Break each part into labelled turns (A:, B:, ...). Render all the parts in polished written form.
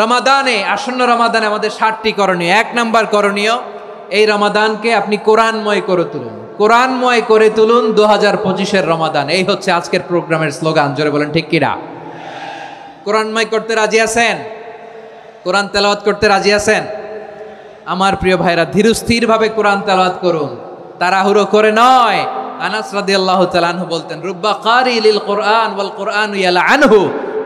A: রমাদানে, আসন্ন রমাদানে আমাদের 7টি করণীয়। 1 নাম্বার করণীয়, এই রমাদানকে আপনি কোরআনময় করে তুলুন। কোরআনময় করে তুলুন 2025-এর রমাদান। এই হচ্ছে আজকের প্রোগ্রামের স্লোগান। জোরে বলেন ঠিক কিনা? কোরআনময় করতে রাজি আছেন? কোরআন তেলাওয়াত করতে রাজি আছেন? আমার প্রিয় ভাইরা, ধীরস্থিরভাবে কোরআন তেলাওয়াত করুন, তাড়াহুড়ো করে নয়। আনাস রাদিয়াল্লাহু তাআলা আনহু বলতেন, রুব্বা কারি লিল কোরআন ওয়াল কোরআন ইয়ালআনহু।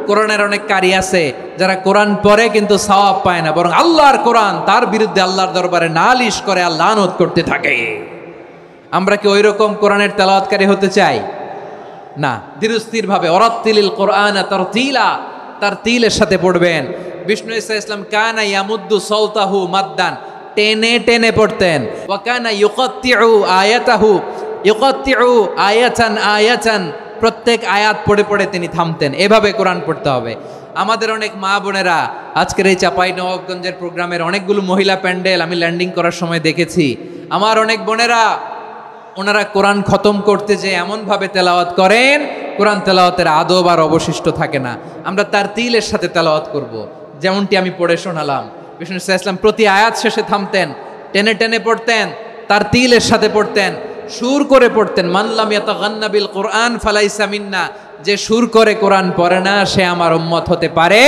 A: কোরআনের অনেক কারি আছে যারা কোরআন পড়ে কিন্তু সওয়াব পায় না, বরং আল্লাহর কোরআন তার বিরুদ্ধে আল্লাহর দরবারে নালিশ করে আর লানত করতে থাকে। আমরা কি ওই রকম কোরআনের তেলাওয়াতকারী হতে চাই? না। ধীরস্থিরভাবে, ওয়ারাত্তিলিল কোরআন তারতিলা, তারতিলের সাথে পড়বেন। বিষ্ণু ঈসা ইসলাম কানা ইয়ামুদ্দু সাওতাহু মাদ্দান, টেনে টেনে পড়তেন। ওয়া কানা ইউকাত্তিউ আয়াতাহু, ইউকাত্তিউ আয়াতান আয়াতান, প্রত্যেক আয়াত পড়ে পড়ে তিনি থামতেন। এভাবে কোরআন পড়তে হবে। আমাদের অনেক মা বোনেরা আজকের এই চাঁপাইনবাবগঞ্জের প্রোগ্রামের অনেকগুলো মহিলা প্যান্ডেল আমি ল্যান্ডিং করার সময় দেখেছি। আমার অনেক বোনেরা, ওনারা কোরআন খতম করতে যে এমনভাবে তেলাওয়াত করেন, কোরআন তেলাওয়াতের আদব আর অবশিষ্ট থাকে না। আমরা তারতিলের সাথে তেলাওয়াত করব, যেমনটি আমি পড়ে শোনালাম। বিষ্ণু ঈসা ইসলাম প্রতি আয়াত শেষে থামতেন, টেনে টেনে পড়তেন, তারতিলের সাথে পড়তেন, সুর করে পড়তেন। মানলাম ইয়াতাগান্না বিল কোরআন ফালাইসা মিন্না, যে সুর করে কোরআন পড়ে না সে আমার উম্মত হতে পারে।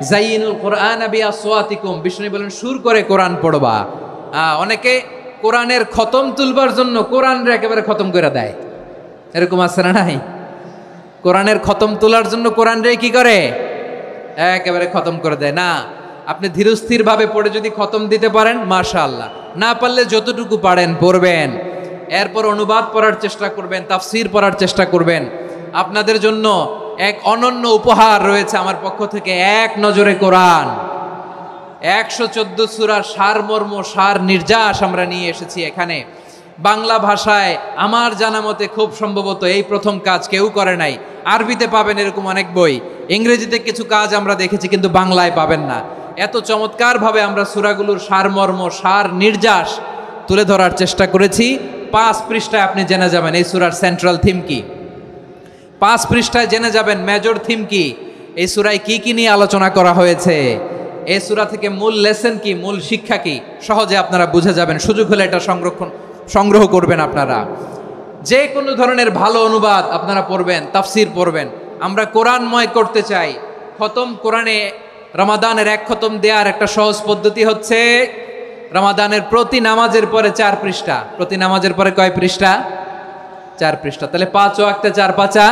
A: জাইনুল কোরআন বিআসওয়াতিকুম, বিষ্ণু বলেন সুর করে কোরআন পড়বা। অনেকে কোরআনের খতম তুলবার জন্য কোরআনরে একেবারে খতম করে দেয়, এরকম আছে না নাই? কোরআনের খতম তোলার জন্য কোরআনরে কি করে? একেবারে খতম করে দেয়। না, আপনি ধীরস্থিরভাবে পড়ে যদি খতম দিতে পারেন মাশাআল্লাহ, না পারলে যতটুকু পারেন পড়বেন। এরপর অনুবাদ পড়ার চেষ্টা করবেন, তাফসির পড়ার চেষ্টা করবেন। আপনাদের জন্য এক অনন্য উপহার রয়েছে আমার পক্ষ থেকে, এক নজরে কোরআন। 114 সূরার সারমর্ম, সার নির্যাস আমরা নিয়ে এসেছি এখানে বাংলা ভাষায়। আমার জানা মতে খুব সম্ভবত এই প্রথম কাজ, কেউ করে নাই। আরবিতে পাবেন এরকম অনেক বই, ইংরেজিতে কিছু কাজ আমরা দেখেছি, কিন্তু বাংলায় পাবেন না। এত চমৎকারভাবে আমরা সূরাগুলোর সারমর্ম, সার নির্যাস তুলে ধরার চেষ্টা করেছি। 5 পৃষ্ঠায় আপনি জেনে যাবেন এই সূরার সেন্ট্রাল থিম কি। 5 পৃষ্ঠায় জেনে যাবেন মেজর থিম কি, এই সূরায় কি কি নিয়ে আলোচনা করা হয়েছে, এই সূরা থেকে মূল লেসন কি, মূল শিক্ষা কি, সহজে আপনারা বুঝে যাবেন। সুযোগ হলে এটা সংগ্রহ করবেন। আপনারা যে কোনো ধরনের ভালো অনুবাদ আপনারা পড়বেন, তাফসির পড়বেন। আমরা কোরআনময় করতে চাই। খতম কোরআনে রমাদানের 1 খতম দেওয়ার একটা সহজ পদ্ধতি হচ্ছে, রমাদানের প্রতি নামাজের পরে 4 পৃষ্ঠা। প্রতি নামাজের পরে কয় পৃষ্ঠা? 4 পৃষ্ঠা। তাহলে 5 ওয়াক্তে 4 পাঁচা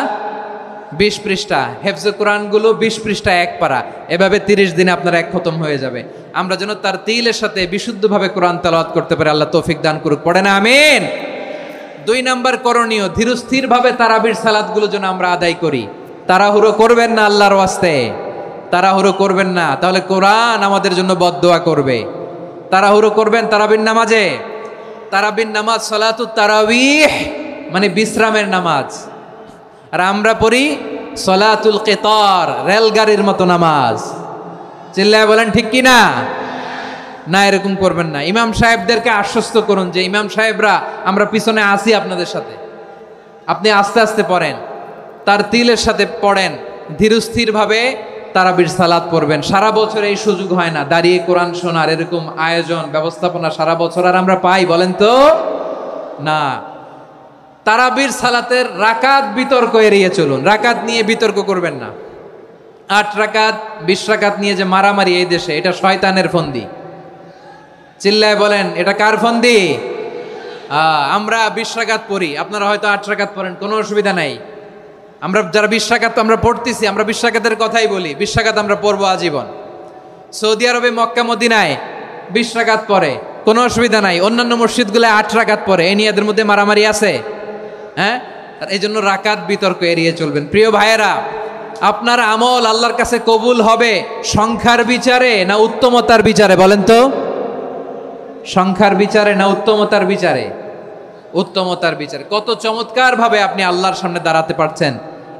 A: 20 পৃষ্ঠা। হেফজে কোরআনগুলো 20 পৃষ্ঠা 1 পারা। এভাবে 30 দিনে আপনার 1 খতম হয়ে যাবে। আমরা যেন তারতিলের সাথে বিশুদ্ধভাবে কোরআন তেলাওয়াত করতে পারি, আল্লাহ তৌফিক দান করুক। পড়ে না আমিন? 2 নাম্বার করণীয়, ধীরস্থিরভাবে তারাবির সালাতগুলো যেন আমরা আদায় করি। তাড়াহুড়ো করবেন না, আল্লাহর ওয়াস্তে তাড়াহুড়ো করবেন না, তাহলে কোরআন আমাদের জন্য বদদোয়া করবে। তাড়াহুড়ো করবেন তারাবির নামাজে। তারাবির নামাজ সালাতুত তারাবিহ মানে বিশ্রামের নামাজ, আর আমরা পড়ি সলাতুল কিতার, রেলগাড়ির মতো নামাজ। চিল্লায় বলেন ঠিক কি না? না, এরকম করবেন না। ইমাম সাহেবদেরকে আশ্বস্ত করুন যে ইমাম সাহেবরা আমরা পিছনে আসি আপনাদের সাথে, আপনি আস্তে আস্তে পড়েন, তারতিলের সাথে পড়েন, ধীরস্থিরভাবে তারাবির সালাত পড়বেন। সারা বছর এই সুযোগ হয় না দাঁড়িয়ে কোরআন শোনার, এরকম আয়োজন ব্যবস্থাপনা সারা বছর আর আমরা পাই বলেন তো? না। তারাবির সালাতের রাকাত বিতর্ক এড়িয়ে চলুন। রাকাত নিয়ে বিতর্ক করবেন না। 8 রাকাত 20 রাকাত নিয়ে যে মারামারি এই দেশে, এটা শয়তানের ফন্দি। চিল্লায় বলেন এটা কার ফন্দি? আমরা 20 রাকাত পড়ি, আপনারা হয়তো 8 রাকাত পড়েন, কোনো অসুবিধা নাই। আমরা যারা 20 রাকাত আমরা পড়তেছি, আমরা 20 রাকাতের কথাই বলি। 20 রাকাত আমরা পড়বো আজীবন। সৌদি আরবে মক্কা মদিনায় 20 রাকাত পড়ে, কোনো অসুবিধা নাই। অন্যান্য মসজিদগুলো 8 রাকাত পড়ে, এই নিয়ে এদের মধ্যে মারামারি আছে? হ্যাঁ, এই জন্য রাকাত বিতর্ক এড়িয়ে চলবেন। প্রিয় ভাইয়েরা, আপনার আমল আল্লাহর কাছে কবুল হবে সংখ্যার বিচারে না উত্তমতার বিচারে বলেন তো? সংখ্যার বিচারে না উত্তমতার বিচারে? উত্তমতার বিচারে। কত চমৎকার ভাবে আপনি আল্লাহর সামনে দাঁড়াতে পারছেন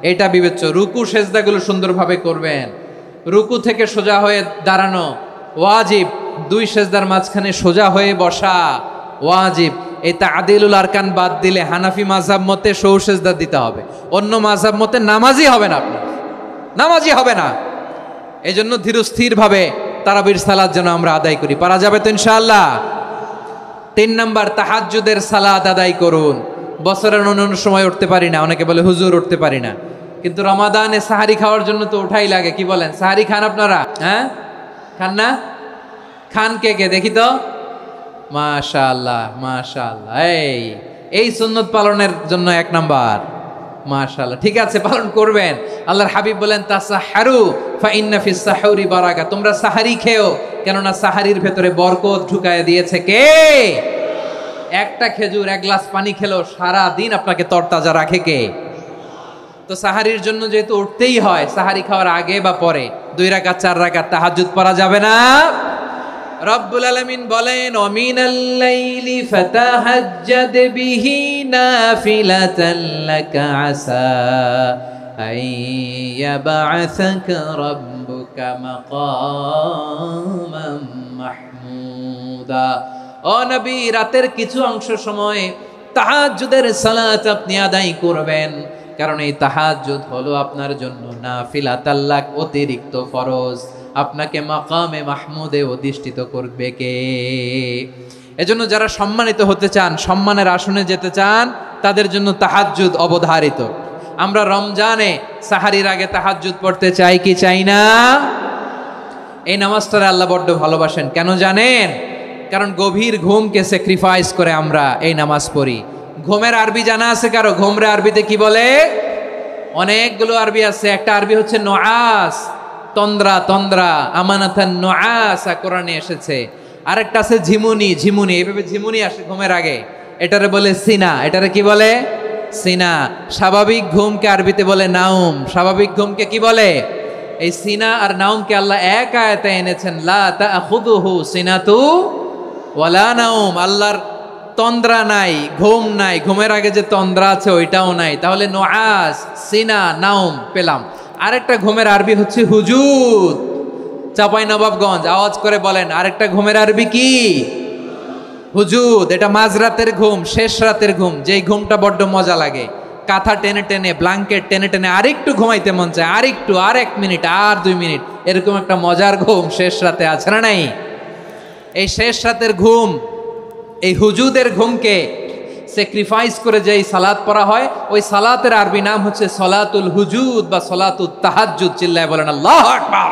A: এটা বিবেচ্য। রুকু সেজদাগুলো সুন্দরভাবে করবেন। রুকু থেকে সোজা হয়ে দাঁড়ানো ওয়াজিব, 2 সেজদার মাঝখানে সোজা হয়ে বসা ওয়াজিব। এই তা'দিলুল আরকান বাদ দিলে হানাফি মাযহাব মতে সৌ সেজদা দিতে হবে, অন্য মাযহাব মতে নামাজই হবে না, আপনার নামাজই হবে না। এই জন্য ধীরস্থির ভাবে তারাবির সালাত যেন আমরা আদায় করি। পারা যাবে তো ইনশাআল্লাহ? 3 নাম্বার, তাহাজ্জুদের সালাত আদায় করুন। বছরের অন্য সময় উঠতে পারি না, অনেকে বলে হুজুর উঠতে পারি না, কিন্তু রমাদানে সাহারি খাওয়ার জন্য তো ওঠাই লাগে। কি বলেন, সাহারি খান আপনারা? হ্যাঁ, খান না? খান কে কে দেখি তো? মাশাআল্লাহ মাশাআল্লাহ। এই সুন্নত পালনের জন্য 1 নাম্বার। মাশাআল্লাহ, ঠিক আছে, পালন করবেন। আল্লাহর হাবিব বলেন তাসাহহারু ফা ইন্না ফিস সাহুরি বারাকা, তোমরা সাহারি খেও, কেননা সাহারির ভেতরে বরকত ঢুকায় দিয়েছে কে? একটা খেজুর, 1 গ্লাস পানি খেলো সারা দিন আপনাকে তরতাজা রাখে কে? তো সাহারির জন্য যেহেতু উঠতেই হয়, সাহারি খাওয়ার আগে বা পরে 2 রাকাত 4 রাকাত তাহাজ্জুদ পড়া যাবে না? রব্বুল আলামিন বলেন ওয়ামিনাল লাইলি ফাতাহাজ্জাদ বিহি নাফিলাতান লাকা আসা আইয়াবআসাকা রাব্বুকা মাকামান মাহমুদা। ও নবী, রাতের কিছু অংশ সময় তাহাজ্জুদের সালাত আপনি আদায় করবেন, কারণ এই তাহাজ্জুদ হলো আপনার জন্য নাফিলাতাল লাক, অতিরিক্ত ফরজ। আপনাকে মাকামে মাহমুদে অধিষ্ঠিত করবে কে? এজন্য যারা সম্মানিত হতে চান, সম্মানের আসনে যেতে চান, তাদের জন্য তাহাজ্জুদ অবধারিত। আমরা রমজানে সাহারির আগে তাহাজ্জুদ পড়তে চাই কি চাই না? এই নামাজটারে আল্লাহ বড্ড ভালোবাসেন। কেন জানেন? কারণ গভীর ঘুমকে স্যাক্রিফাইস করে আমরা এই নামাজ পড়ি। ঘুমের আরবি জানা আছে কারো? ঘুমরে আরবিতে কি বলে? অনেকগুলো আরবি আছে। একটা আরবি হচ্ছে নুআস, তন্দ্রা, তন্দ্রা, আমানাতান নুআসা কোরআনে এসেছে। আরেকটা আছে ঝিমুনি, ঝিমুনি, এইভাবে ঝিমুনি আসে ঘুমের আগে, এটারে বলে সিনা। এটারে কি বলে? সিনা। স্বাভাবিক ঘুমকে আরবিতে বলে নাউম। স্বাভাবিক ঘুমকে কি বলে? এই সিনা আর নাউমকে আল্লাহ এক আয়াতে এনেছেন, লা তাখুযুহু সিনাতু ওয়ালা নাউম। আল্লাহর তন্দ্রা নাই, ঘুম নাই, ঘুমের আগে যে তন্দ্রা আছে ওইটাও নাই। তাহলে নুআস, সিনা, নাউম পেলাম। আরেকটা ঘুমের আরবি হচ্ছে হুজুদ। চাঁপাইনবাবগঞ্জ আওয়াজ করে বলেন, আরেকটা ঘুমের আরবি কি? হুজুদ। এটা মাঝরাতের ঘুম, শেষ রাতের ঘুম, যেই ঘুমটা বড্ড মজা লাগে। কাঁথা টেনে টেনে, ব্ল্যাঙ্কেট টেনে টেনে আরেকটু ঘুমাইতে মন চায়, আরেকটু, আর 1 মিনিট, আর 2 মিনিট, এরকম একটা মজার ঘুম শেষ রাতে আছে না নাই? এই শেষ রাতের ঘুম, এই হুজুদের ঘুমকে স্যাক্রিফাইস করে যেই সালাত পড়া হয়, ওই সালাতের আরবি নাম হচ্ছে সলাতুল হুজুদ বা সলাতুত তাহাজ্জুদ। চিল্লায় বলেন আল্লাহু আকবার।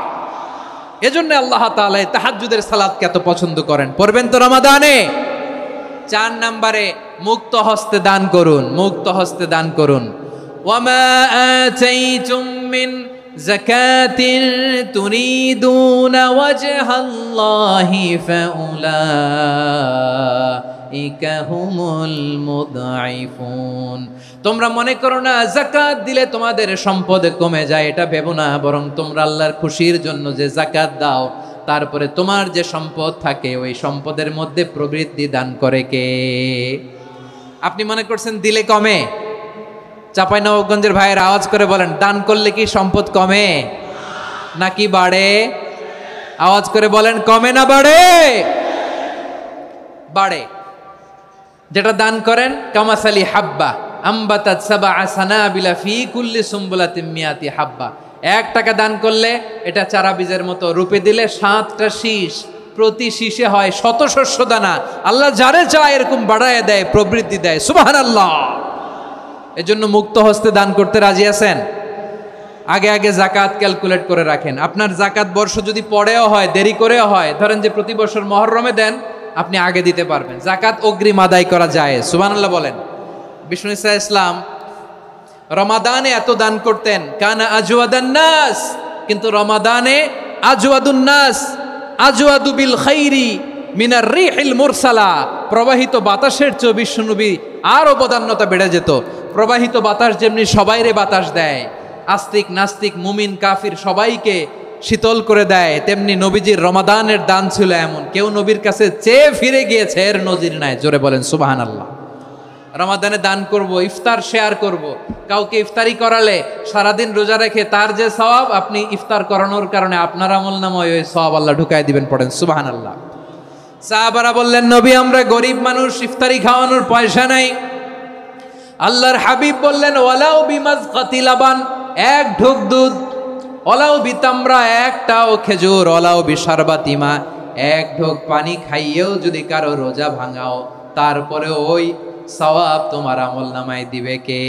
A: এজন্য আল্লাহ তাআলা তাহাজ্জুদের সালাতকে এত পছন্দ করেন। পড়বেন তো রমাদানে? 4 নম্বরে মুক্ত হস্তে দান করুন। মুক্ত হস্তে দান করুন। ওয়ামা আতাইতুম মিন যাকাতিন তুরিদুনা ওয়াজহাল্লাহি ফাউলাইকা হুমুল মুদঈফুন। তোমরা মনে করো না যাকাত দিলে তোমাদের সম্পদ কমে যায়, এটা ভেবো না। বরং তোমরা আল্লাহর খুশির জন্য যে যাকাত দাও, তারপরে তোমার যে সম্পদ থাকে ওই সম্পদের মধ্যে প্রবৃদ্ধি দান করে কে? আপনি মনে করছেন দিলে কমে? চাঁপাইনবাবগঞ্জের ভাইয়ের আওয়াজ করে বলেন, দান করলে কি সম্পদ কমে নাকি বাড়ে? আওয়াজ করে বলেন, কমে না বাড়ে? বাড়ে। যেটা দান করেন, কামাসালি হাব্বা আম্বাতাত সাবআ সানাবিলা ফি কুল্লি সুম্বুলাতিন মিয়াতি হাব্বা। 1 টাকা দান করলে এটা চারা বীজের মতো, রূপে দিলে 7টা শীষ, প্রতি শীষে হয় 100 শস্য দানা। আল্লাহ যারে চায় এরকম বাড়ায় দেয়, প্রবৃদ্ধি দেয়। সুবহানাল্লাহ। এজন্য মুক্ত হস্তে দান করতে রাজি আছেন? আগে আগে যাকাত ক্যালকুলেট করে রাখেন। আপনার যাকাত বর্ষ যদি পরেও হয়, দেরি করেও হয়, ধরেন যে প্রতি বছর মুহররমে দেন, আপনি আগে দিতে পারবেন। যাকাত অগ্রিম আদায় করা যায়। সুবহানাল্লাহ বলেন। বিষ্ণু ইসা ইসলাম রমাদানে এত দান করতেন, কানা আজওয়াদান নাস, কিন্তু রমাদানে আজওয়াদুন নাস আজওয়াদু বিল খাইরি মিনার রিহিল মুরসালা। প্রবাহিত বাতাসের চেয়ে বিশ্বনবী আর অবদান্যতা বেড়ে যেত। প্রবাহিত বাতাস যেমনি সবাইরে বাতাস দেয়, আস্তিক নাস্তিক মুমিন কাফির সবাইকে শীতল করে দেয়, তেমনি নবীজির রমাদানের দান ছিল এমন, কেউ নবীর কাছে চেয়ে ফিরে গিয়েছে এর নজির নাই। জোরে বলেন সুবহানাল্লাহ। রমাদানে দান করব, ইফতার শেয়ার করব। কাউকে ইফতারি করালে সারাদিন রোজা রেখে তার যে সওয়াব, আপনি ইফতার করানোর কারণে আপনার আমলনামায় ওই সওয়াব আল্লাহ ঢুকায় দিবেন। পড়েন সুবহানাল্লাহ। সাহাবারা বললেন, নবী আমরা গরিব মানুষ, ইফতারি খাওয়ানোর পয়সা নাই। আল্লাহর হাবিব বললেন, ওয়ালাউ বিমাজকাতি লাবান, 1 ঢোক দুধ অলাও বিতামরা একটাও খেজুর, অলাও বিশারবাতিমা এক ঢোক পানি খাইয়েও যদি কারো রোজা ভাঙাও, তারপরে ওই সওয়াব তোমার আমল নামায় দিবে কে?